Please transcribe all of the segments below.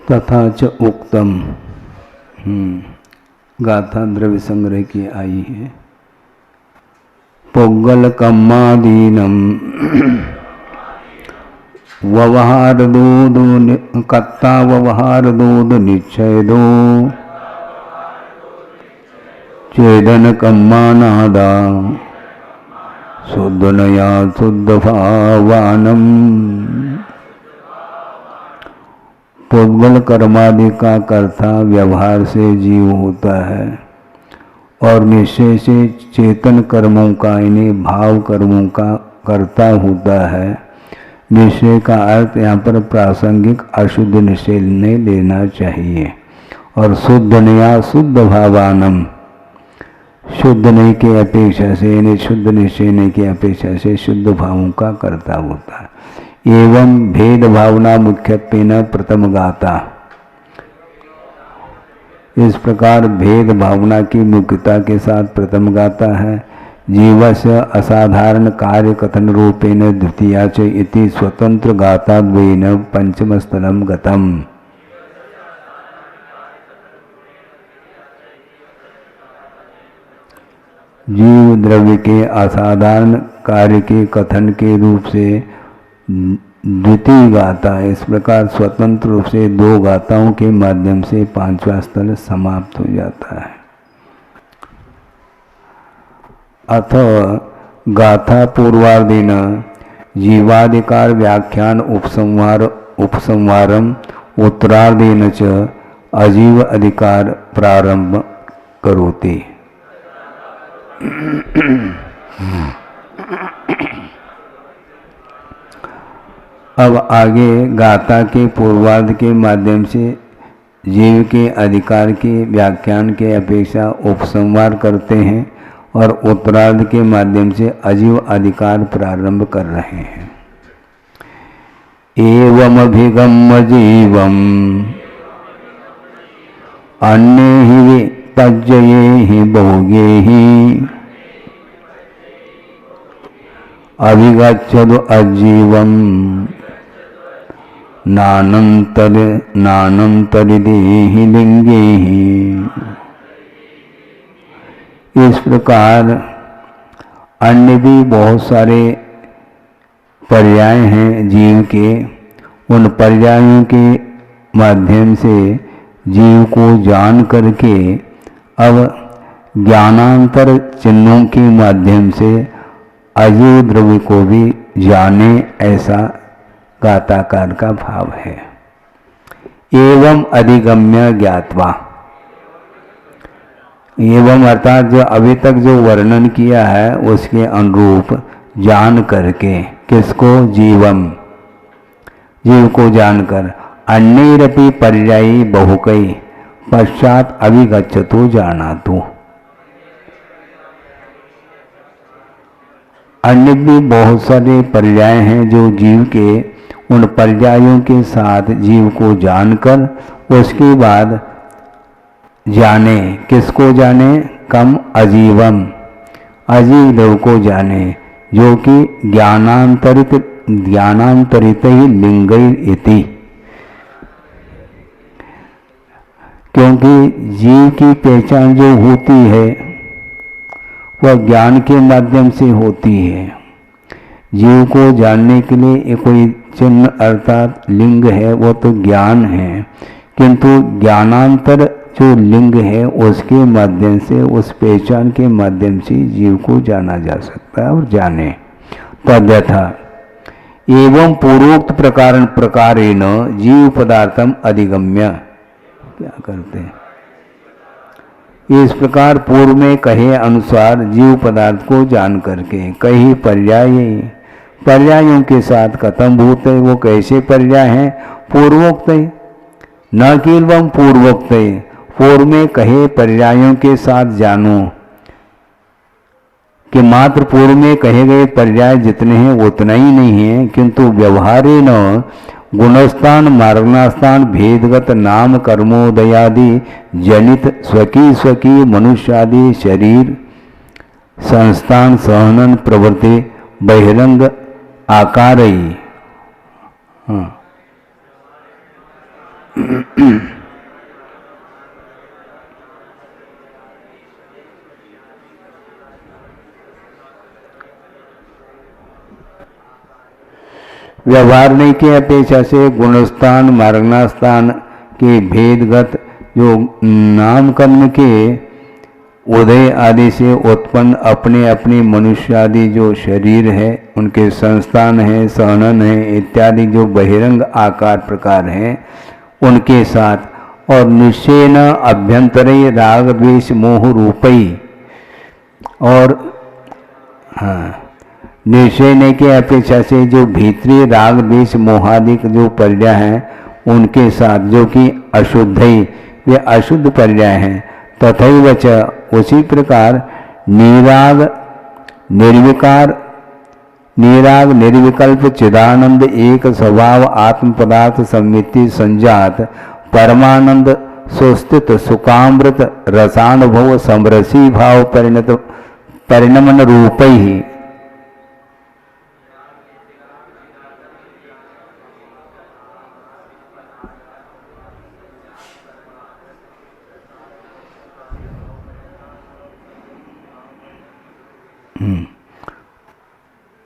तथा च उक्तम गाथा द्रव्य संग्रह की आई है। पुग्गल कम्मादीनम व्यवहार दूध कत्ता व्यवहार दूध निच्छेदो चेदन कम्मानादा शुद्ध नया शुद्ध भावानम। पुद्गल कर्मादि का कर्ता व्यवहार से जीव होता है और निश्चय से चेतन कर्मों का इन्हें भाव कर्मों का कर्ता होता है। निश्चय का अर्थ यहाँ पर प्रासंगिक अशुद्ध निश्चय ने लेना चाहिए। और शुद्ध नया शुद्ध भावानम, शुद्ध नहीं के अपेक्षा से यानी शुद्ध निश्चय नहीं की अपेक्षा से शुद्ध भावों का कर्ता होता है। एवं भेद भावना मुख्यत्वेन प्रथम गाता, इस प्रकार भेद भावना की मुख्यता के साथ प्रथम गाता है। जीवस्य असाधारण कार्य कथन रूपेण द्वितीया च इति स्वतंत्र गाता द्वेन पंचम स्थलम गतम। जीव द्रव्य के असाधारण कार्य के कथन के रूप से द्वितीय गाथा है। इस प्रकार स्वतंत्र रूप से दो गाथाओं के माध्यम से पांचवा स्थल समाप्त हो जाता है। अथ गाथा पूर्वार्धेन जीवाधिकार व्याख्यान उपसंहारम उत्तरार्धेन च अजीव अधिकार प्रारंभ करोति। अब आगे गाथा के पूर्वार्ध के माध्यम से जीव के अधिकार के व्याख्यान के अपेक्षा उपसंहार करते हैं और उत्तरार्ध के माध्यम से अजीव अधिकार प्रारंभ कर रहे हैं। एवं अभिगम्य जीवम अन्य ही तज्जये ही भोगे ही अभिगच्छद अजीवम नानंतरिदेहि लिंगे ही। इस प्रकार अन्य भी बहुत सारे पर्याय हैं जीव के। उन पर्यायों के माध्यम से जीव को जान करके अब ज्ञानांतर चिन्हों के माध्यम से अजीव द्रव्य को भी जाने, ऐसा गाथाकार का भाव है। एवं अधिगम्य ज्ञात्वा, एवं अर्थात जो अभी तक जो वर्णन किया है उसके अनुरूप जान करके, किसको? जीवम, जीव को जानकर, अन्यरपि पर्यायी बहुकई पश्चात अभिगच्छतु जानातु। अन्य भी बहुत सारे पर्याय हैं जो जीव के, उन पर्यायों के साथ जीव को जानकर उसके बाद जाने, किसको जाने? कम अजीवम, अजीव देव को जाने, जो कि ज्ञानांतरित ही लिंगई इति। क्योंकि जीव की पहचान जो होती है वह ज्ञान के माध्यम से होती है। जीव को जानने के लिए कोई चिन्ह अर्थात लिंग है, वो तो ज्ञान है, किंतु ज्ञानांतर जो लिंग है उसके माध्यम से, उस पहचान के माध्यम से जीव को जाना जा सकता है और जाने। तद्यथा एवं पूर्वोक्त प्रकारेण जीव पदार्थम अधिगम्य, क्या करते हैं? इस प्रकार पूर्व में कहे अनुसार जीव पदार्थ को जान करके कई पर्यायों के साथ कथम भूत है, वो कैसे पर्याय हैं? पूर्वोक्त, न केवल पूर्वोक्त, पूर्व में कहे पर्यायों के साथ जानो कि मात्र पूर्व में कहे गए पर्याय जितने हैं उतना ही नहीं है, किंतु व्यवहारेण गुणस्थान मार्गनास्थान भेदगत नाम कर्मोदयादि जनित स्वकीय मनुष्यादि शरीर संस्थान सहनन प्रवृत्ति बहिरंग आकारई व्यवहारने की अपेक्षा से गुणस्थान मार्गनास्थान के भेदगत जो नाम कर्म के उदय आदि से उत्पन्न अपने अपने मनुष्य आदि जो शरीर है, उनके संस्थान है, सहनन है इत्यादि जो बहिरंग आकार प्रकार हैं, उनके साथ और निश्चय न अभ्यंतरे राग द्वेष मोह रूपई और निश्चय के अपेक्षा से जो भीतरी राग द्वेष मोहादिक जो पर्याय हैं उनके साथ जो कि अशुद्ध ही वे अशुद्ध पर्याय हैं, तथैव च उसी प्रकार निराग निर्विकार निराग निर्विकल्प चिदानंद एक स्वभाव आत्म पदार्थ संमिति संजात परमानंद सुस्थित सुखामृत रसानुभव समरसी भाव परिणमन रूप ही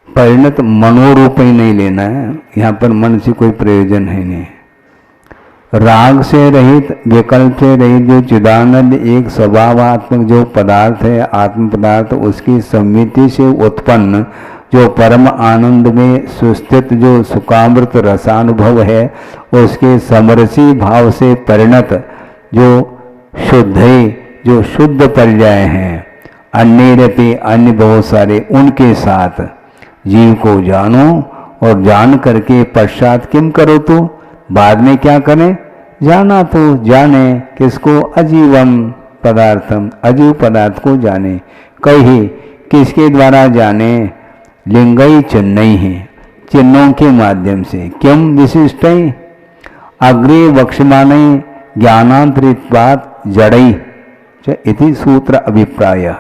परिणत मनोरूप ही नहीं लेना है, यहाँ पर मन से कोई प्रयोजन है नहीं। राग से रहित विकल्प से रहित जो चिदानंद एक स्वभावात्मक जो पदार्थ है आत्म पदार्थ, उसकी सम्मिति से उत्पन्न जो परम आनंद में सुस्थित जो सुखामृत रसानुभव है, उसके समरसी भाव से परिणत जो शुद्ध जो शुद्ध पर्याय हैं अन्य अन्य बहुत सारे, उनके साथ जीव को जानो और जान करके पश्चात किम करो, तो बाद में क्या करें, जाना तो जाने किसको, अजीवम पदार्थम अजीव पदार्थ को जाने। कही किसके द्वारा जाने, लिंगई चिन्हई है, चिन्हों के माध्यम से। किम विशिष्ट अग्रे वक्षमाने ज्ञानांतरित्वात् जड़ई इति सूत्र अभिप्राय।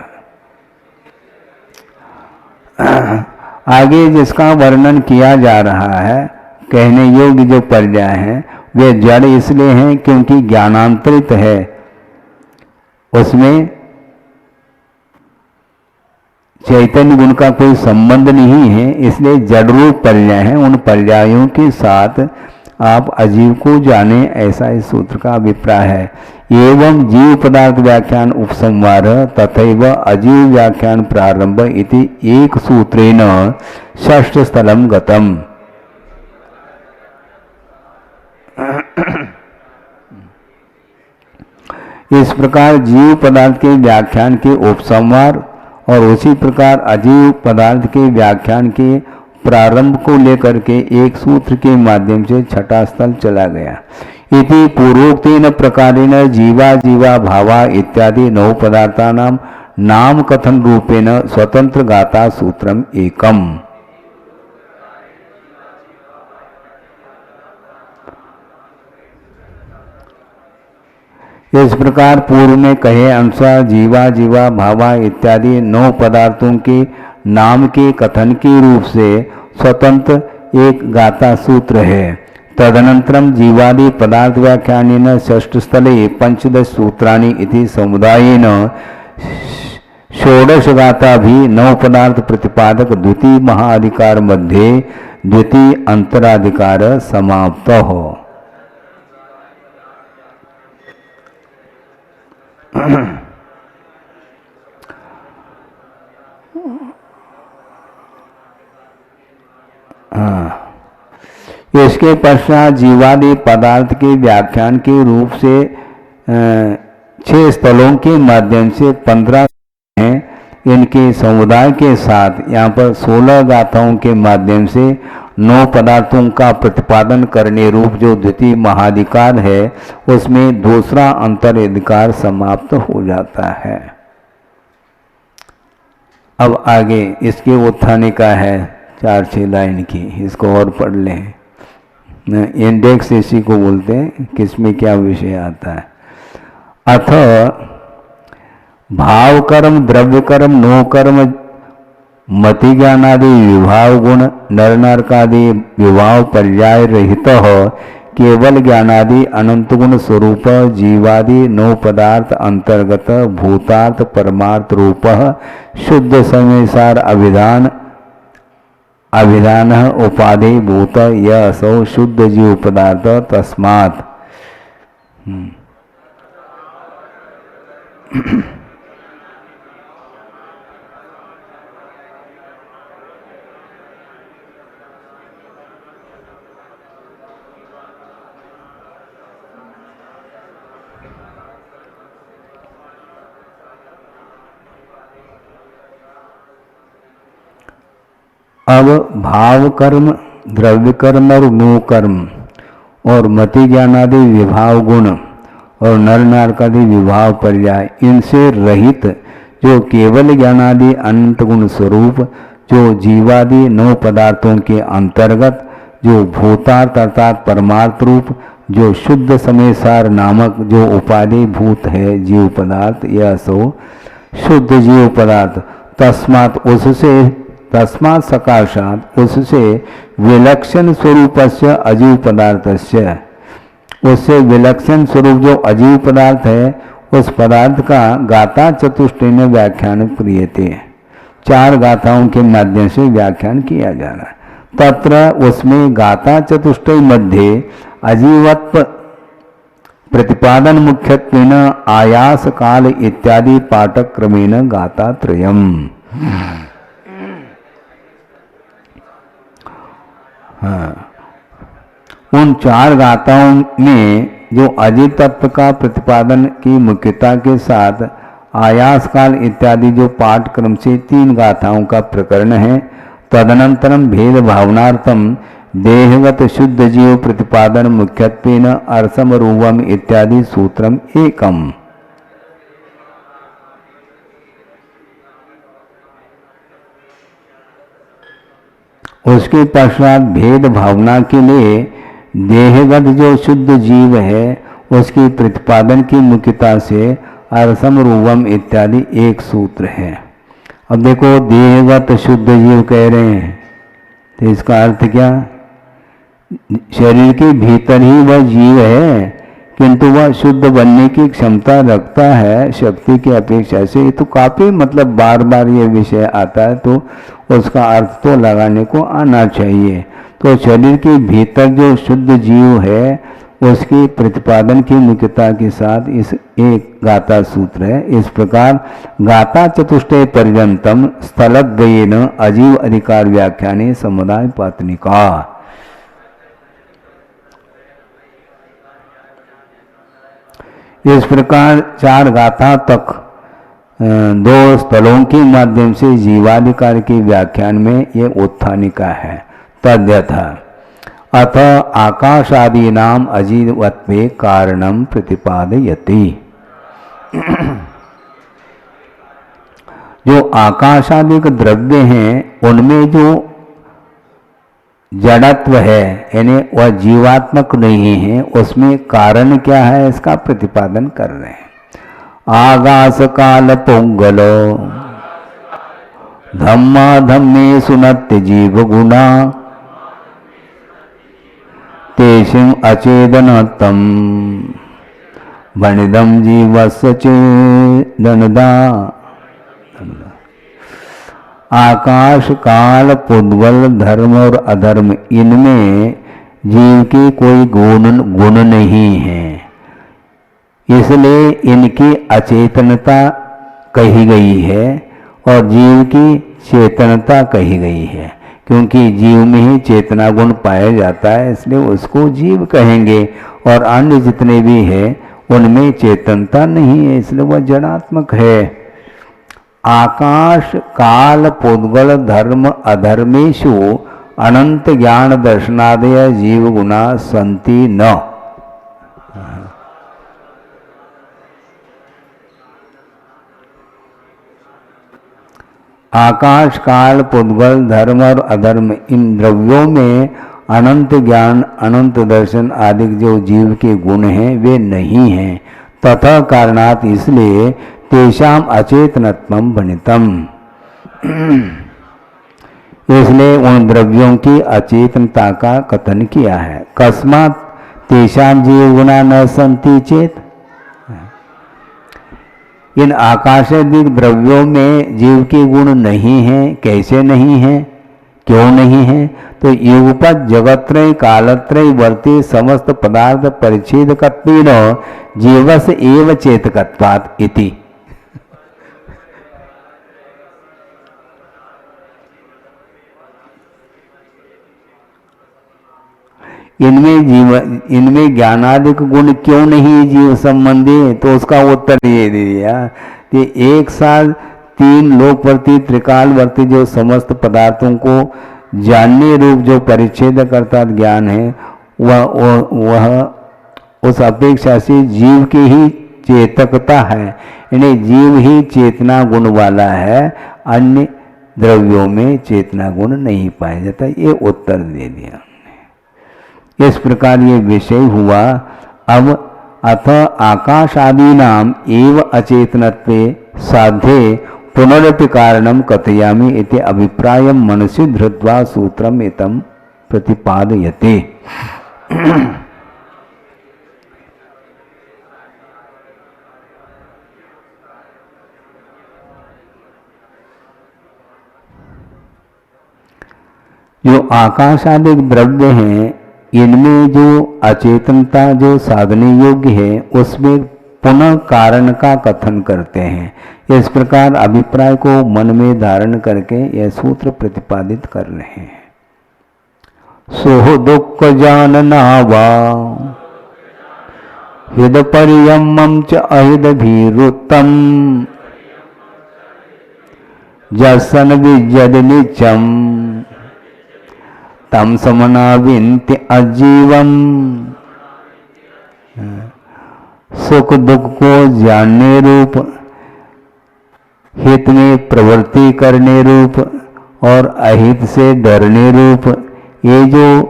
आगे जिसका वर्णन किया जा रहा है, कहने योग्य जो पर्याय है वे जड़ इसलिए हैं क्योंकि ज्ञानांतरित है, उसमें चैतन्य गुण का कोई संबंध नहीं है, इसलिए जड़ रूप पर्याय है। उन पर्यायों के साथ आप अजीव को जाने, ऐसा इस सूत्र का अभिप्राय है। एवं जीव पदार्थ व्याख्यान उपसंहार तथैव अजीव व्याख्यान प्रारंभ इति एक सूत्रेण षष्ठ स्थलम गतम। इस प्रकार जीव पदार्थ के व्याख्यान के उपसंहार और उसी प्रकार अजीव पदार्थ के व्याख्यान के प्रारंभ को लेकर के एक सूत्र के माध्यम से छठा स्थल चला गया। इति पूर्वोक्तेन प्रकारेण जीवा जीवा भावा इत्यादि नौ पदार्थानां नाम कथन रूपेण स्वतंत्र गाथा सूत्रम एकम। इस प्रकार पूर्व में कहे अनुसार जीवा जीवा भावा इत्यादि 9 पदार्थों के नाम के कथन के रूप से स्वतंत्र एक गाथा सूत्र है। तदनंतरम जीवादि पदार्थ व्याख्यानेन षष्ठ स्थले 15 सूत्राणि इति समुदायेन षोडश गाथा भी 9 पदार्थ प्रतिपादक द्वितीय महाअधिकार मध्ये द्वितीय अंतराधिकार समाप्त हो। इसके पश्चात जीवादि पदार्थ के व्याख्यान के रूप से 6 स्थलों के माध्यम से 15 हैं। इनके समुदाय के साथ यहाँ पर 16 गाथाओं के माध्यम से 9 पदार्थों का प्रतिपादन करने रूप जो द्वितीय महाधिकार है, उसमें दूसरा अंतराधिकार समाप्त हो जाता है। अब आगे इसके उत्थाने का है 4-6 लाइन की, इसको और पढ़ लें। इंडेक्स इसी को बोलते हैं, किसमें क्या विषय आता है। अथ भाव कर्म द्रव्य कर्म नो कर्म मति ज्ञानादि विभाव गुण नर नरकादि विभाव पर्याय रहित केवल ज्ञानादि अनंत गुण स्वरूप जीवादि नौ पदार्थ अंतर्गत भूतार्थ परमार्थ रूप शुद्ध समयसार अभिधान अभिधान उपाधि भूत यह असौ शुद्ध जीव पदार्थ तस्मात् अब भाव कर्म, द्रव्य कर्म और गुण कर्म और मति ज्ञानादि विभाव गुण और नर नारकादि विभाव पर्याय इनसे रहित जो केवल ज्ञानादि अनंत गुण स्वरूप जो जीवादि नौ पदार्थों के अंतर्गत जो भूतार्थ अर्थात परमार्थ रूप जो शुद्ध समयसार नामक जो उपाधि भूत है जीव पदार्थ यह सो शुद्ध जीव पदार्थ तस्मात् उससे तस्मात् सकाशात उससे विलक्षण स्वरूपस्य अजीव पदार्थस्य उससे विलक्षण स्वरूप जो अजीव पदार्थ है उस पदार्थ का गाथा चतुष्टय व्याख्यान क्रियते चार गाथाओं के माध्यम से व्याख्यान किया जा रहा है। तत्र उसमें गाथा चतुष्टय मध्य अजीवत्व प्रतिपादन मुख्यत्वेन आयास काल इत्यादि पाठक क्रमेण गाथा त्रयम्। हाँ, उन चार गाथाओं में जो अजीत तत्व का प्रतिपादन की मुख्यता के साथ आयास काल इत्यादि जो पाठक्रम से तीन गाथाओं का प्रकरण है तदनंतरम भेद भावनार्थम देहगत शुद्ध जीव प्रतिपादन मुख्यत्वेन अरसम रूपम इत्यादि सूत्रम एकम। उसके पश्चात भेद भावना के लिए देहगत जो शुद्ध जीव है उसकी प्रतिपादन की मुख्यता से अरसम रूपम इत्यादि एक सूत्र है। अब देखो देहगत शुद्ध जीव कह रहे हैं तो इसका अर्थ क्या? शरीर के भीतर ही वह जीव है किंतु वह शुद्ध बनने की क्षमता रखता है शक्ति की अपेक्षा से। तो काफी मतलब बार बार ये विषय आता है तो उसका अर्थ तो लगाने को आना चाहिए। तो शरीर के भीतर जो शुद्ध जीव है उसकी प्रतिपादन की मुख्यता के साथ इस एक गाथा सूत्र है। इस प्रकार गाथा चतुष्टय पर्यंतम स्थलद्वयेन अजीव अधिकार व्याख्याने समुदाय पातनिका। इस प्रकार चार गाथा तक दो स्थलों के माध्यम से जीवाधिकार के व्याख्यान में ये उत्थानिका है। तद्यथा अथ आकाशादि नाम अजीवत्वे कारणम प्रतिपादयति। जो आकाशादिक द्रव्य हैं उनमें जो जड़त्व है यानी वह जीवात्मक नहीं है उसमें कारण क्या है इसका प्रतिपादन कर रहे हैं। आगास काल पोंगलो धम्मा धम्मे सुनत्य जीव गुणा तेषिम अचेदनतम वनिदम जीवस्य चेदनदा। आकाश काल पुद्गल धर्म और अधर्म इनमें जीव की कोई गुण नहीं है इसलिए इनकी अचेतनता कही गई है और जीव की चेतनता कही गई है क्योंकि जीव में ही चेतना गुण पाया जाता है इसलिए उसको जीव कहेंगे और अन्य जितने भी हैं उनमें चेतनता नहीं है इसलिए वह जड़ात्मक है। आकाश काल पुद्गल धर्म अधर्मेषु अनंत ज्ञान दर्शनादय जीव गुणा संति न। आकाश काल पुद्गल धर्म और अधर्म इन द्रव्यों में अनंत ज्ञान अनंत दर्शन आदि जो जीव के गुण हैं वे नहीं हैं तथा कारणात इसलिए तेषाम अचेतनत्वम भणितम। इसलिए उन द्रव्यों की अचेतनता का कथन किया है। कस्मात् तेषाम जीव गुणा न संति चेत। इन आकाशादि द्रव्यों में जीव के गुण नहीं हैं। कैसे नहीं हैं, क्यों नहीं है? तो युगपत जगत्रय कालत्रय वर्ती समस्त पदार्थ परिच्छेद कत्वेन जीवस एव चेतकत्वात् इति। इनमें ज्ञानादिक गुण क्यों नहीं जीव संबंधी? तो उसका उत्तर ये दे दिया कि एक साथ तीन लोकवर्ती त्रिकालवर्ती जो समस्त पदार्थों को जानने रूप जो परिच्छेद करता ज्ञान है वह उस अपेक्षा से जीव की ही चेतकता है, यानी जीव ही चेतना गुण वाला है, अन्य द्रव्यों में चेतना गुण नहीं पाया जाता। ये उत्तर दे दिया। इस प्रकार ये विषय हुआ। अब अथ आकाश आदि नाम एव अचेतनत्वे साध्ये पुनरपि कारणम कथयामि इति अभिप्रायम मनसि धृत्वा सूत्रम एतम प्रतिपादयते। जो आकाश आदि द्रव्य हैं, इनमें जो अचेतनता जो साधने योग्य है उसमें पुनः कारण का कथन करते हैं। इस प्रकार अभिप्राय को मन में धारण करके यह सूत्र प्रतिपादित कर रहे हैं। सोह दुख जानना वा हिद परियमम च अहिद भीरुत्तम जसन विजद निचम तम समना विन्ति अजीवम। सुख दुख को जानने रूप, हित में प्रवृत्ति करने रूप और अहित से डरने रूप, ये जो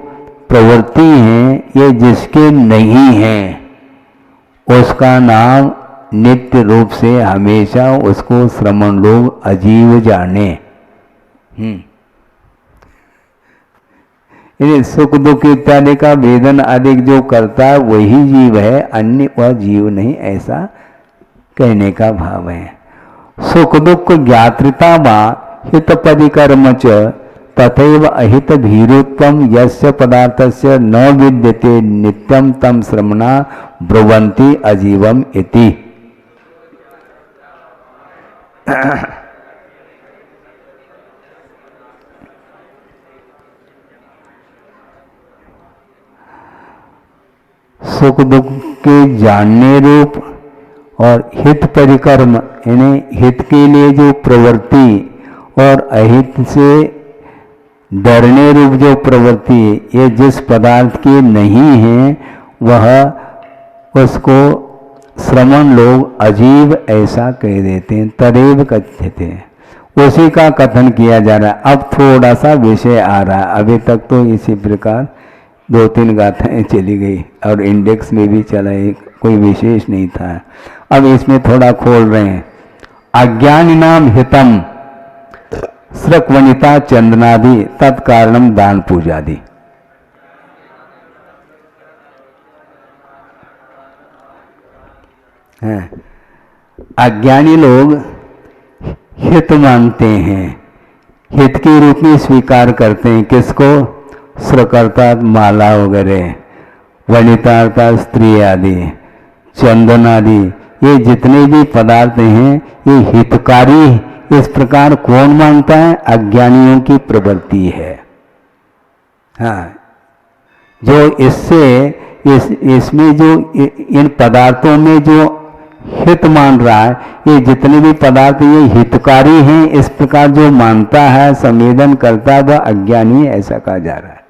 प्रवृत्ति है ये जिसके नहीं है उसका नाम नित्य रूप से हमेशा उसको श्रमण लोग अजीव जाने। सुख दुख इत्यादि का वेदन आदि जो करता है वही जीव है, अन्य वह जीव नहीं, ऐसा कहने का भाव है। सुख दुख ज्ञातृता वा हित परिकर्म च तथैव अहित भीरुत्वम यस्य पदार्थस्य न विद्यते नित्यम तम श्रमणा ब्रुवन्ति अजीवम इति। सुख दुख के जानने रूप और हित परिकर्म, यानी हित के लिए जो प्रवृत्ति और अहित से डरने रूप जो प्रवृत्ति, ये जिस पदार्थ की नहीं है वह उसको श्रमण लोग अजीब ऐसा कह देते हैं। तदेव कथ्यते, उसी का कथन किया जा रहा है। अब थोड़ा सा विषय आ रहा है, अभी तक तो इसी प्रकार दो तीन गाथाएं चली गई और इंडेक्स में भी चला, कोई विशेष नहीं था। अब इसमें थोड़ा खोल रहे हैं। अज्ञानी नाम हितम श्रक वनिता चंदनादि तत्कारणम दान पूजादि। अज्ञानी लोग हित मानते हैं, हित के रूप में स्वीकार करते हैं। किसको? श्रक अर्थात माला वगैरह, वनिता अर्थात स्त्री आदि, चंदन आदि, ये जितने भी पदार्थ हैं ये हितकारी, इस प्रकार कौन मानता है? अज्ञानियों की प्रवृत्ति है। हाँ, जो इससे इसमें जो इन पदार्थों में जो हित मान रहा है, ये जितने भी पदार्थ ये हितकारी हैं, इस प्रकार जो मानता है, संवेदन करता है, वह अज्ञानी, ऐसा कहा जा रहा है।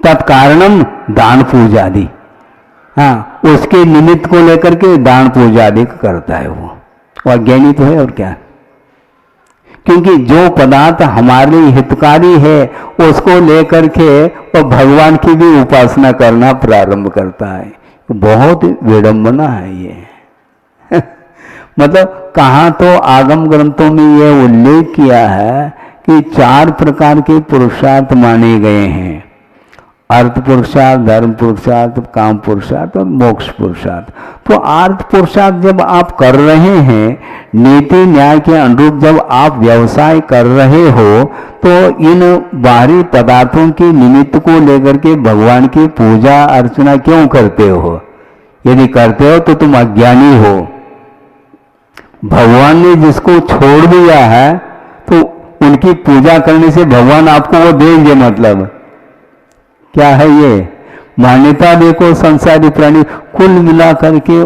तत्कारणम दान पूजा आदि, हाँ, उसके निमित्त को लेकर के दान पूजा आदि करता है वो अज्ञानी तो है और क्या। क्योंकि जो पदार्थ हमारे लिए हितकारी है उसको लेकर के वो भगवान की भी उपासना करना प्रारंभ करता है। बहुत विडंबना है ये। मतलब कहाँ तो आगम ग्रंथों में यह उल्लेख किया है कि 4 प्रकार के पुरुषार्थ माने गए हैं। अर्थ पुरुषार्थ, धर्म पुरुषार्थ, काम पुरुषार्थ और मोक्ष पुरुषार्थ। तो अर्थ पुरुषार्थ जब आप कर रहे हैं, नीति न्याय के अनुरूप जब आप व्यवसाय कर रहे हो, तो इन बाहरी पदार्थों के निमित्त को लेकर के भगवान की पूजा अर्चना क्यों करते हो? यदि करते हो तो तुम अज्ञानी हो। भगवान ने जिसको छोड़ दिया है तो उनकी पूजा करने से भगवान आपको वो देंगे, मतलब क्या है ये मान्यता? देखो संसारी प्राणी कुल मिला करके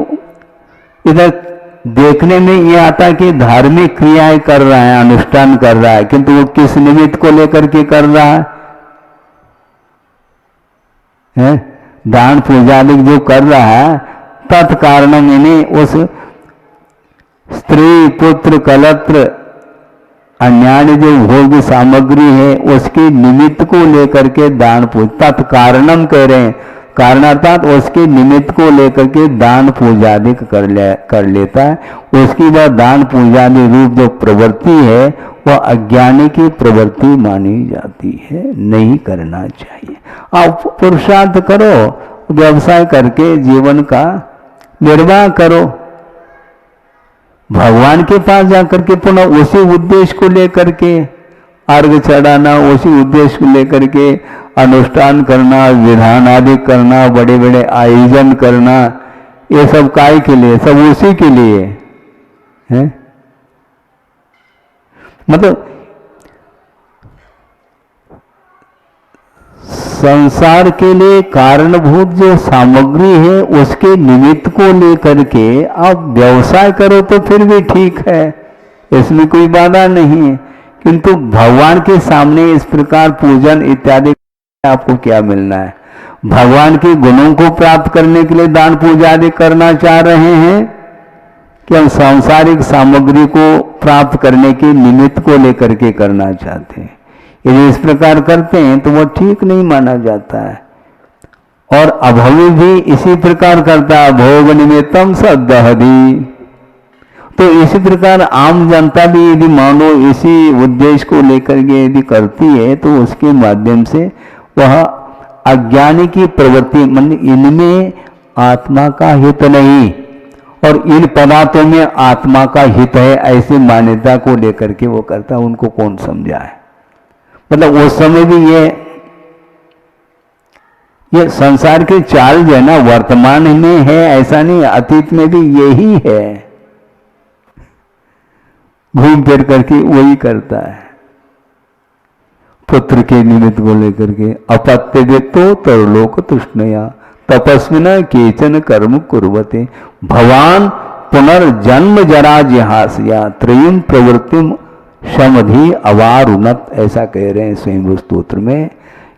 इधर देखने में ये आता कि धार्मिक क्रियाएं कर रहा है, अनुष्ठान कर रहा है, किंतु वो किस निमित्त को लेकर के कर रहा है? दान पूजा आदि जो कर रहा है, तत्कारण मैंने उस स्त्री पुत्र कलत्र अन्यान्य जो भोग सामग्री है उसके निमित्त को लेकर के दान पूजा, तत्कारणम कह रहे हैं, कारण अर्थात उसके निमित्त को लेकर के दान पूजा आदि कर लेता है। उसकी वह दान पूजा आदि रूप जो प्रवृत्ति है वह अज्ञानी की प्रवृत्ति मानी जाती है, नहीं करना चाहिए। आप पुरुषार्थ करो, व्यवसाय करके जीवन का निर्वाह करो, भगवान के पास जाकर के पुनः उसी उद्देश्य को लेकर के अर्घ चढ़ाना, उसी उद्देश्य को लेकर के अनुष्ठान करना, विधान आदि करना, बड़े बड़े आयोजन करना, ये सब काय के लिए? सब उसी के लिए है। मतलब संसार के लिए कारणभूत जो सामग्री है उसके निमित्त को लेकर के आप व्यवसाय करो तो फिर भी ठीक है, इसमें कोई बाधा नहीं है। किंतु भगवान के सामने इस प्रकार पूजन इत्यादि आपको क्या मिलना है? भगवान के गुणों को प्राप्त करने के लिए दान पूजा आदि करना चाह रहे हैं कि हम सांसारिक सामग्री को प्राप्त करने के निमित्त को लेकर के करना चाहते हैं? यदि इस प्रकार करते हैं तो वो ठीक नहीं माना जाता है। और अभवी भी इसी प्रकार करता है, भोग निमित्तम सद्दहदी। तो इसी प्रकार आम जनता भी यदि मानो इसी उद्देश्य को लेकर के यदि करती है तो उसके माध्यम से वह अज्ञानी की प्रवृत्ति, मन इनमें आत्मा का हित नहीं और इन पदार्थों में आत्मा का हित है, ऐसी मान्यता को लेकर के वो करता। उनको कौन समझाए? मतलब उस समय भी ये संसार की चाल जो है ना, वर्तमान में है ऐसा नहीं, अतीत में भी यही है, घूम फिर करके वही करता है। पुत्र के निमित्त को लेकर के अपत्य देतो तरलोक तृष्णया तपस्विना केचन कर्म कुर्वते भवान पुनर्जन्म जरा जिहासया त्रयीम प्रवृत्तिम समधि अवारुणत, ऐसा कह रहे हैं स्वयं स्तोत्र में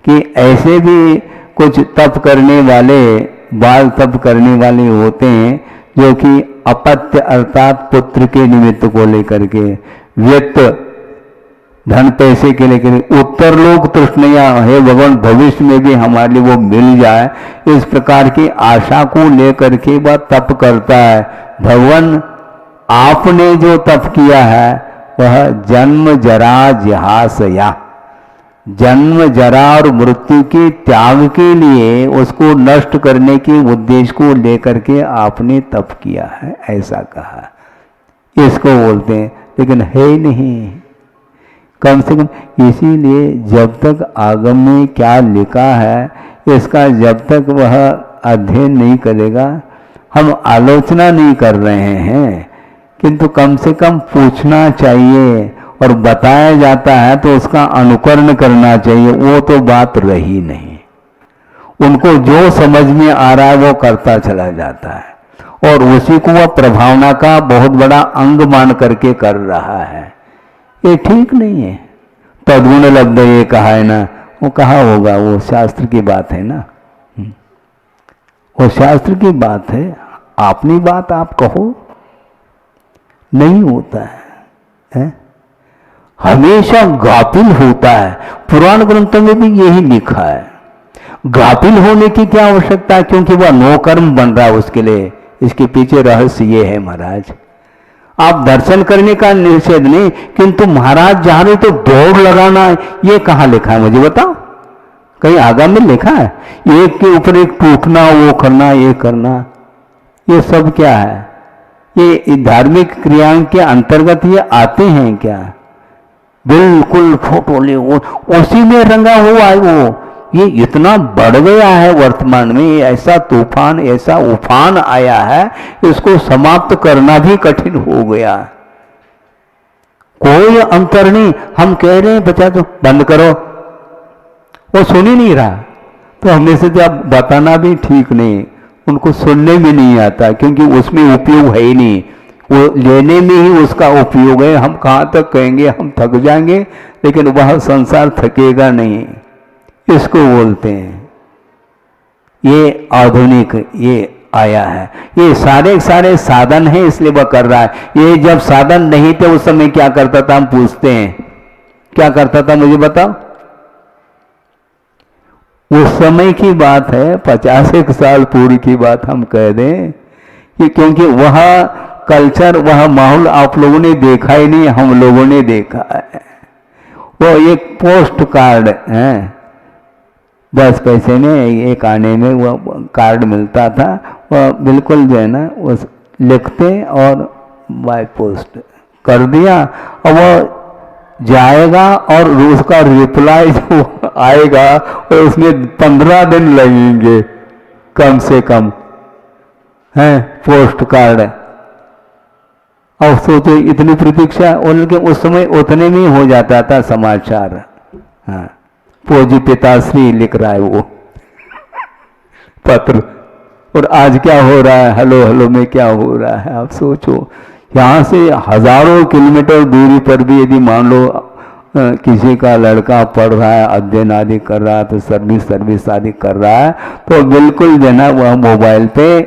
कि ऐसे भी कुछ तप करने वाले, बाल तप करने वाले होते हैं जो कि अपत्य अर्थात पुत्र के निमित्त को लेकर के, व्यक्त धन पैसे के लेकर उत्तर लोक तृष्णया, है भगवान भविष्य में भी हमारे लिए वो मिल जाए, इस प्रकार की आशा को लेकर के वह तप करता है। भगवान आपने जो तप किया है वह जन्म जरा जिहासया, जन्म जरा और मृत्यु के त्याग के लिए, उसको नष्ट करने के उद्देश्य को लेकर के आपने तप किया है, ऐसा कहा। इसको बोलते हैं, लेकिन है ही नहीं। कम से कम इसीलिए जब तक आगम में क्या लिखा है इसका जब तक वह अध्ययन नहीं करेगा, हम आलोचना नहीं कर रहे हैं, किंतु कम से कम पूछना चाहिए और बताया जाता है तो उसका अनुकरण करना चाहिए। वो तो बात रही नहीं, उनको जो समझ में आ रहा है वो करता चला जाता है और उसी को वह प्रभावना का बहुत बड़ा अंग मान करके कर रहा है। ये ठीक नहीं है। तद्गुण लब्ध ये कहा है ना, वो कहा होगा, वो शास्त्र की बात है ना, वो शास्त्र की बात है। अपनी बात आप कहो, नहीं होता है? हमेशा गाफिल होता है। पुराण ग्रंथों में भी यही लिखा है। गाफिल होने की क्या आवश्यकता है? क्योंकि वह नौकर्म बन रहा है उसके लिए। इसके पीछे रहस्य ये है महाराज। आप दर्शन करने का निषेध नहीं, किंतु महाराज जा रहे तो दौड़ लगाना है, ये कहाँ लिखा है मुझे बताओ? कहीं आगम में लिखा है एक के ऊपर एक टूटना, वो करना, ये करना, ये सब क्या है? ये धार्मिक क्रियाओं के अंतर्गत ये आते हैं क्या? बिल्कुल फोटो ले वो उसी में रंगा हुआ है वो। ये इतना बढ़ गया है वर्तमान में, ऐसा तूफान, ऐसा उफान आया है, इसको समाप्त करना भी कठिन हो गया। कोई अंतर नहीं। हम कह रहे हैं बच्चा तो बंद करो, वो सुन ही नहीं रहा। तो हमने से जब बताना भी ठीक नहीं, उनको सुनने में नहीं आता, क्योंकि उसमें उपयोग है ही नहीं, वो लेने में ही उसका उपयोग है। हम कहाँ तक कहेंगे, हम थक जाएंगे, लेकिन वह संसार थकेगा नहीं। इसको बोलते हैं ये आधुनिक, ये आया है। ये सारे सारे साधन हैं, इसलिए वह कर रहा है। ये जब साधन नहीं थे उस समय क्या करता था? हम पूछते हैं क्या करता था, मुझे बताओ। उस समय की बात है, 50 साल पूर्व की बात हम कह दें कि, क्योंकि वह कल्चर, वह माहौल आप लोगों ने देखा ही नहीं, हम लोगों ने देखा है। वो एक पोस्ट कार्ड है, 10 पैसे में एक आने में वो कार्ड मिलता था, वह बिल्कुल जो है ना वो लिखते और बाय पोस्ट कर दिया, और वो जाएगा और उसका रिप्लाई जो आएगा और उसमें 15 दिन लगेंगे कम से कम, है पोस्ट कार्ड। और सोचो इतनी प्रतीक्षा, उनके उस समय उतने में हो जाता था समाचार। हाँ, फौजी पिताश्री लिख रहा है वो पत्र, और आज क्या हो रहा है, हेलो हेलो में क्या हो रहा है। आप सोचो, यहाँ से हजारों किलोमीटर दूरी पर भी यदि मान लो किसी का लड़का पढ़ रहा है, अध्ययन आदि कर रहा है, तो सर्विस आदि कर रहा है, तो बिल्कुल जो है वह मोबाइल पे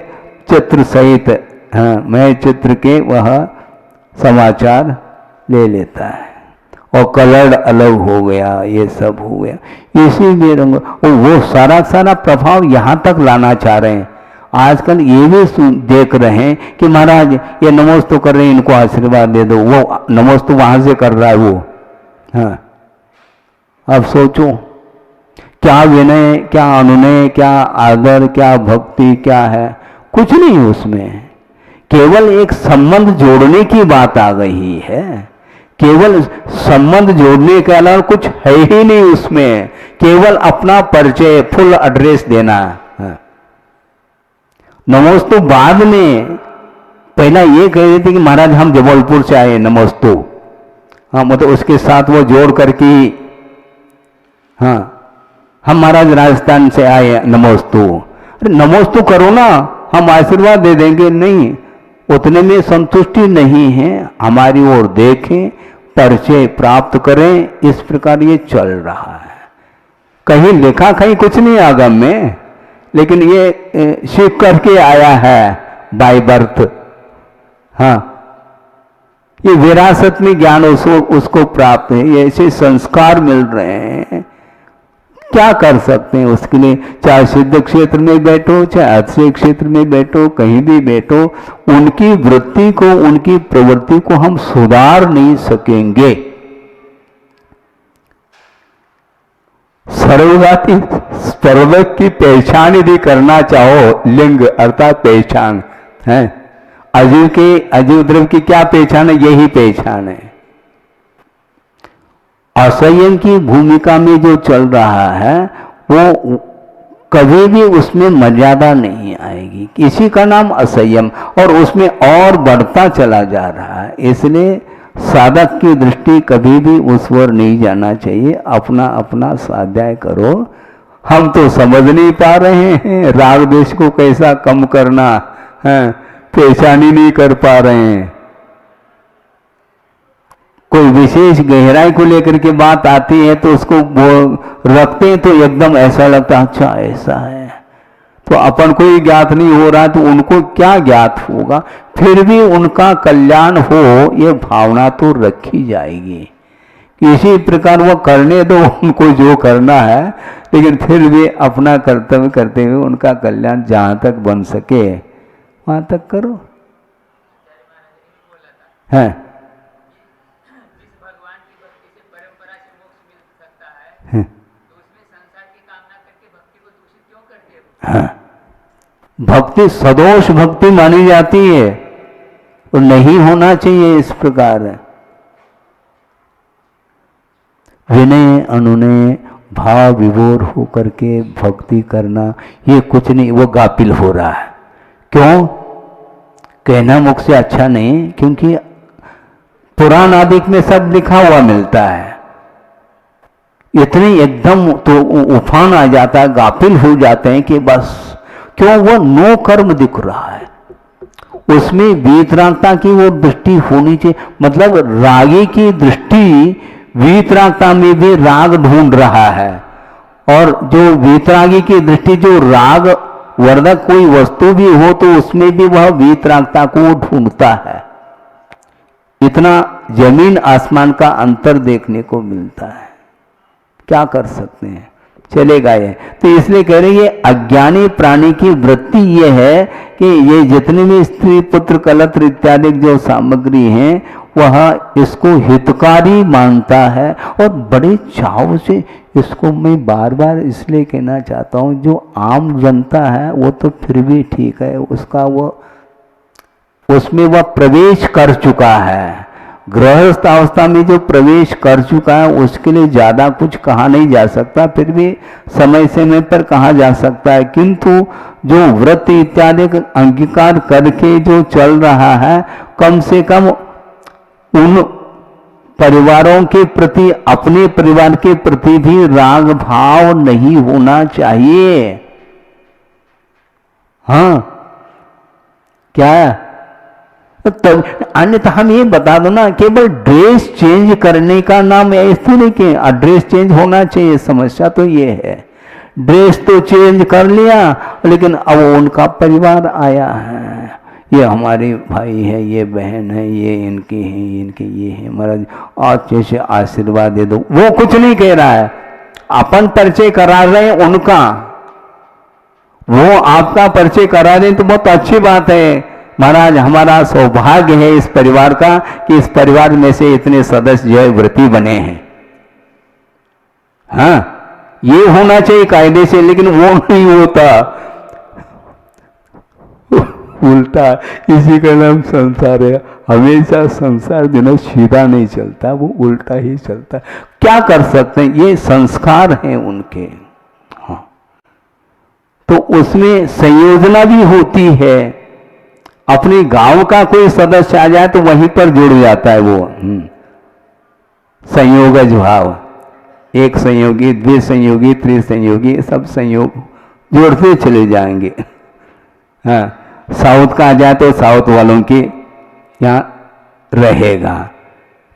चित्र सहित, हाँ, मैं चित्र के वह समाचार ले लेता है, और कलर अलग हो गया, ये सब हो गया। इसीलिए वो सारा प्रभाव यहाँ तक लाना चाह रहे हैं। आजकल ये भी देख रहे हैं कि महाराज ये नमोस्तु कर रहे हैं, इनको आशीर्वाद दे दो। वो नमोस्तु वहां से कर रहा है वो। हाँ, अब सोचो क्या विनय, क्या अनुनय, क्या आदर, क्या भक्ति, क्या है? कुछ नहीं उसमें। केवल एक संबंध जोड़ने की बात आ गई है, केवल संबंध जोड़ने के अलावा कुछ है ही नहीं उसमें। केवल अपना परिचय, फुल एड्रेस देना। नमोस्तु बाद में, पहला ये कह रहे थे कि महाराज हम जबलपुर से आए, नमोस्तु। हाँ, मतलब उसके साथ वो जोड़ करके, हाँ, हम महाराज राजस्थान से आए, नमोस्तु। अरे नमोस्तु करो ना, हम आशीर्वाद दे देंगे। नहीं, उतने में संतुष्टि नहीं है, हमारी ओर देखें, परिचय प्राप्त करें। इस प्रकार ये चल रहा है। कहीं लिखा कहीं कुछ नहीं आगम में, लेकिन ये सीख करके आया है बाय बर्थ। हाँ, ये विरासत में ज्ञान उसको प्राप्त है, ये ऐसे संस्कार मिल रहे हैं। क्या कर सकते हैं उसके लिए? चाहे सिद्ध क्षेत्र में बैठो, चाहे अक्षय क्षेत्र में बैठो, कहीं भी बैठो, उनकी वृत्ति को, उनकी प्रवृत्ति को हम सुधार नहीं सकेंगे। सर्वजाति सर्वक की पहचान यदि करना चाहो, लिंग अर्थात पहचान है, अजीव के अजीव द्रव्य की क्या पहचान है? यही पहचान है। असंयम की भूमिका में जो चल रहा है वो कभी भी उसमें मर्यादा नहीं आएगी। किसी का नाम असंयम, और उसमें और बढ़ता चला जा रहा है। इसलिए साधक की दृष्टि कभी भी उस ओर नहीं जाना चाहिए। अपना अपना स्वाध्याय करो। हम तो समझ नहीं पा रहे हैं राग देश को कैसा कम करना है, पहचान ही नहीं कर पा रहे हैं। कोई विशेष गहराई को लेकर के बात आती है तो उसको रखते हैं तो एकदम ऐसा लगता है अच्छा ऐसा है। तो अपन को ही ज्ञात नहीं हो रहा तो उनको क्या ज्ञात होगा? फिर भी उनका कल्याण हो, ये भावना तो रखी जाएगी। इसी प्रकार वो करने दो उनको जो करना है, लेकिन फिर भी अपना कर्तव्य करते हुए उनका कल्याण जहां तक बन सके वहां तक करो। है भक्ति सदोष भक्ति मानी जाती है और नहीं होना चाहिए इस प्रकार। विनय अनुनय भाव विभोर होकर के भक्ति करना ये कुछ नहीं, वो गाफिल हो रहा है। क्यों? कहना मुख से अच्छा नहीं, क्योंकि पुराण आदि में सब लिखा हुआ मिलता है। इतनी एकदम तो उफान आ जाता है, गाफिल हो जाते हैं कि बस क्यों, वो नो कर्म दिख रहा है, उसमें वीतरागता की वो दृष्टि होनी चाहिए। मतलब रागी की दृष्टि वीतरागता में भी राग ढूंढ रहा है, और जो वीतरागी की दृष्टि जो राग वर्धक कोई वस्तु भी हो तो उसमें भी वह वीतरागता को ढूंढता है। इतना जमीन आसमान का अंतर देखने को मिलता है। क्या कर सकते हैं, चलेगा ये। तो इसलिए कह रहे ये अज्ञानी प्राणी की वृत्ति ये है कि ये जितने भी स्त्री पुत्र कलत्र इत्यादि जो सामग्री हैं वह इसको हितकारी मानता है, और बड़े चाव से इसको मैं बार बार इसलिए कहना चाहता हूँ, जो आम जनता है वो तो फिर भी ठीक है, उसका वो उसमें वह प्रवेश कर चुका है, गृहस्थ अवस्था में जो प्रवेश कर चुका है उसके लिए ज़्यादा कुछ कहा नहीं जा सकता, फिर भी समय समय पर कहा जा सकता है। किंतु जो व्रत इत्यादि का अंगीकार करके जो चल रहा है, कम से कम उन परिवारों के प्रति, अपने परिवार के प्रति भी राग भाव नहीं होना चाहिए। हाँ, क्या तब अन्यथा हम ये बता दो ना, केवल ड्रेस चेंज करने का नाम है, इस तरह के ड्रेस चेंज होना चाहिए। समस्या तो ये है, ड्रेस तो चेंज कर लिया, लेकिन अब उनका परिवार आया है, ये हमारे भाई है, ये बहन है, ये इनके हैं, इनके ये है, महाराज अच्छे से आशीर्वाद दे दो। वो कुछ नहीं कह रहा है, अपन परिचय करा रहे हैं उनका, वो आपका परिचय करा रहे हैं तो बहुत अच्छी बात है। महाराज हमारा सौभाग्य है इस परिवार का कि इस परिवार में से इतने सदस्य जो है व्रती बने हैं। हाँ, ये होना चाहिए कायदे से, लेकिन वो नहीं होता, उल्टा। इसी का नाम संसार है। हमेशा संसार दिन सीधा नहीं चलता, वो उल्टा ही चलता। क्या कर सकते हैं, ये संस्कार हैं उनके। हाँ, तो उसमें संयोजना भी होती है। अपने गांव का कोई सदस्य आ जाए तो वहीं पर जुड़ जाता है वो संयोगज भाव, एक संयोगी, द्विसंयोगी, त्रिसंयोगी, सब संयोग जोड़ते चले जाएंगे। हाँ, साउथ का आ जाए तो साउथ वालों के यहाँ रहेगा,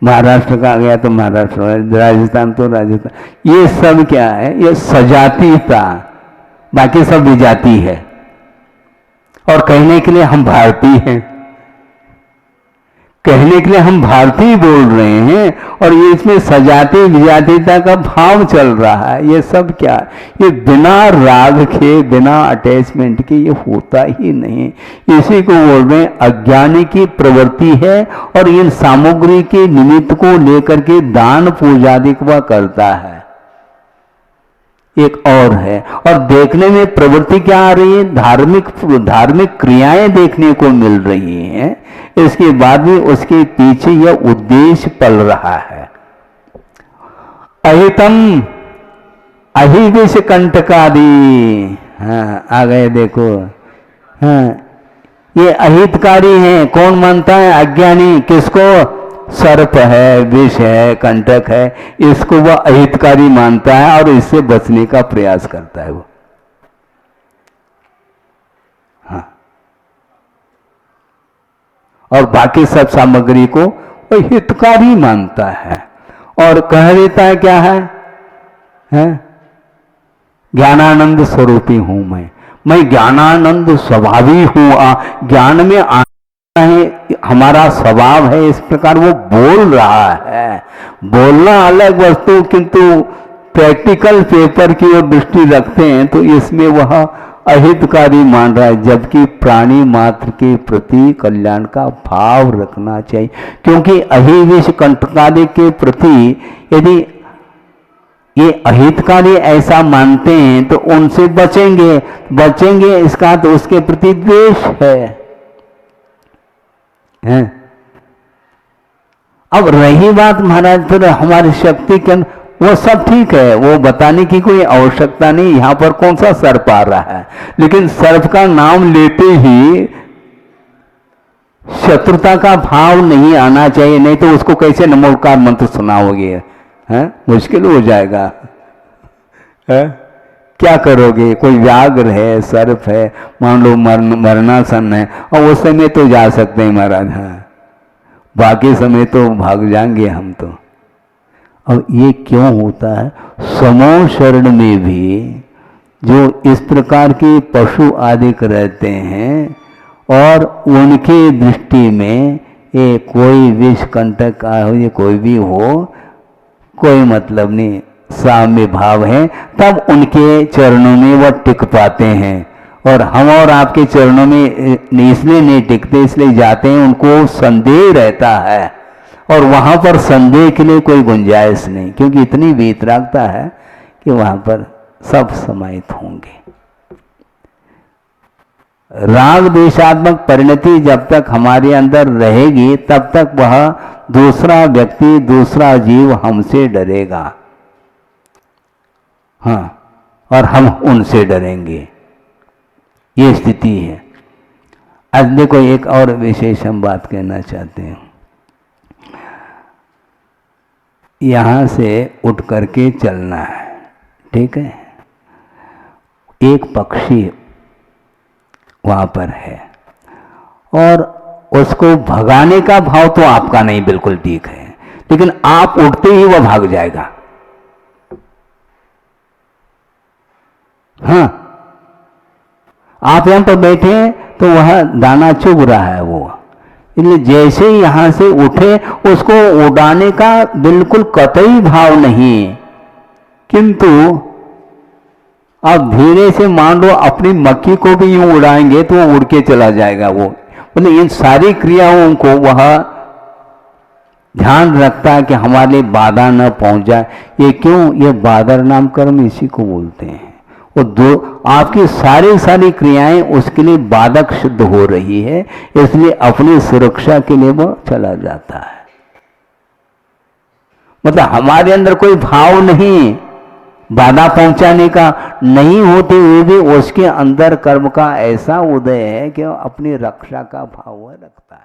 महाराष्ट्र का आ गया तो महाराष्ट्र, राजस्थान तो राजस्थान। ये सब क्या है, ये सजातीयता, बाकी सब विजाती है। और कहने के लिए हम भारतीय हैं, कहने के लिए हम भारतीय बोल रहे हैं, और ये इसमें सजाती विजातीयता का भाव चल रहा है। ये सब क्या, ये बिना राग के, बिना अटैचमेंट के ये होता ही नहीं। इसी को बोल रहे हैं अज्ञानी की प्रवृत्ति है, और इन सामग्री के निमित्त को लेकर के दान पूजादि वह करता है। एक और है, और देखने में प्रवृत्ति क्या आ रही है, धार्मिक क्रियाएं देखने को मिल रही हैं। इसके बाद भी उसके पीछे यह उद्देश्य पल रहा है। अहितम अहिविष कंटकादि। हाँ, आ गए देखो। हाँ, ये अहितकारी हैं। कौन मानता है? अज्ञानी। किसको? सर्प है, विष है, कंटक है, इसको वह अहितकारी मानता है और इससे बचने का प्रयास करता है वो। हाँ, और बाकी सब सामग्री को वह हितकारी मानता है और कह देता है क्या है? ज्ञानानंद स्वरूपी हूं मैं ज्ञानानंद स्वभावी हूं। ज्ञान में है, हमारा स्वभाव है, इस प्रकार वो बोल रहा है। बोलना अलग वस्तु, किंतु प्रैक्टिकल पेपर की ओर दृष्टि रखते हैं तो इसमें वह अहितकारी मान रहा है, जबकि प्राणी मात्र के प्रति कल्याण का भाव रखना चाहिए। क्योंकि अहिविष कंटकादि के प्रति यदि ये अहितकारी ऐसा मानते हैं तो उनसे बचेंगे इसका तो उसके प्रति द्वेष है? अब रही बात महाराज फिर हमारी शक्ति के, वो सब ठीक है, वो बताने की कोई आवश्यकता नहीं। यहां पर कौन सा सर्प आ रहा है, लेकिन सर्प का नाम लेते ही शत्रुता का भाव नहीं आना चाहिए, नहीं तो उसको कैसे नमोकार मंत्र सुनाओगे? मुश्किल हो जाएगा। क्या करोगे? कोई व्याघ्र है, सर्प है, मान लो मरणासन है, और उस समय तो जा सकते हैं महाराज, बाकी समय तो भाग जाएंगे हम तो। अब ये क्यों होता है? समूह शरण में भी जो इस प्रकार के पशु आदि रहते हैं और उनके दृष्टि में ये कोई विष कंटक का हो, ये कोई भी हो, कोई मतलब नहीं, साम्य भाव है, तब उनके चरणों में वह टिक पाते हैं। और हम और आपके चरणों में इसलिए नहीं टिकते, इसलिए जाते हैं, उनको संदेह रहता है, और वहां पर संदेह के लिए कोई गुंजाइश नहीं, क्योंकि इतनी वीतरागता है कि वहां पर सब समाहित होंगे। राग द्वेषात्मक परिणति जब तक हमारे अंदर रहेगी तब तक वह दूसरा व्यक्ति, दूसरा जीव हमसे डरेगा, और हम उनसे डरेंगे। ये स्थिति है। आज देखो एक और विशेष हम बात कहना चाहते हैं। यहां से उठ करके चलना है, ठीक है? एक पक्षी वहां पर है और उसको भगाने का भाव तो आपका नहीं, बिल्कुल ठीक है, लेकिन आप उठते ही वह भाग जाएगा। आप यहां पर बैठे हैं तो वह दाना चुग रहा है वो, इसलिए जैसे ही यहां से उठे उसको उड़ाने का बिल्कुल कतई भाव नहीं, किंतु आप धीरे से मान लो अपनी मक्खी को भी यूं उड़ाएंगे तो वो उड़ के चला जाएगा। वो मतलब इन सारी क्रियाओं को वह ध्यान रखता है कि हमारे बाधा न पहुंच जाए। ये क्यों? ये बादर नाम कर्म इसी को बोलते हैं। वो दो आपकी सारी क्रियाएं उसके लिए बाधक सिद्ध हो रही है, इसलिए अपनी सुरक्षा के लिए वो चला जाता है। मतलब हमारे अंदर कोई भाव नहीं, बाधा पहुंचाने का नहीं होते हुए भी उसके अंदर कर्म का ऐसा उदय है कि वो अपनी रक्षा का भाव रखता है।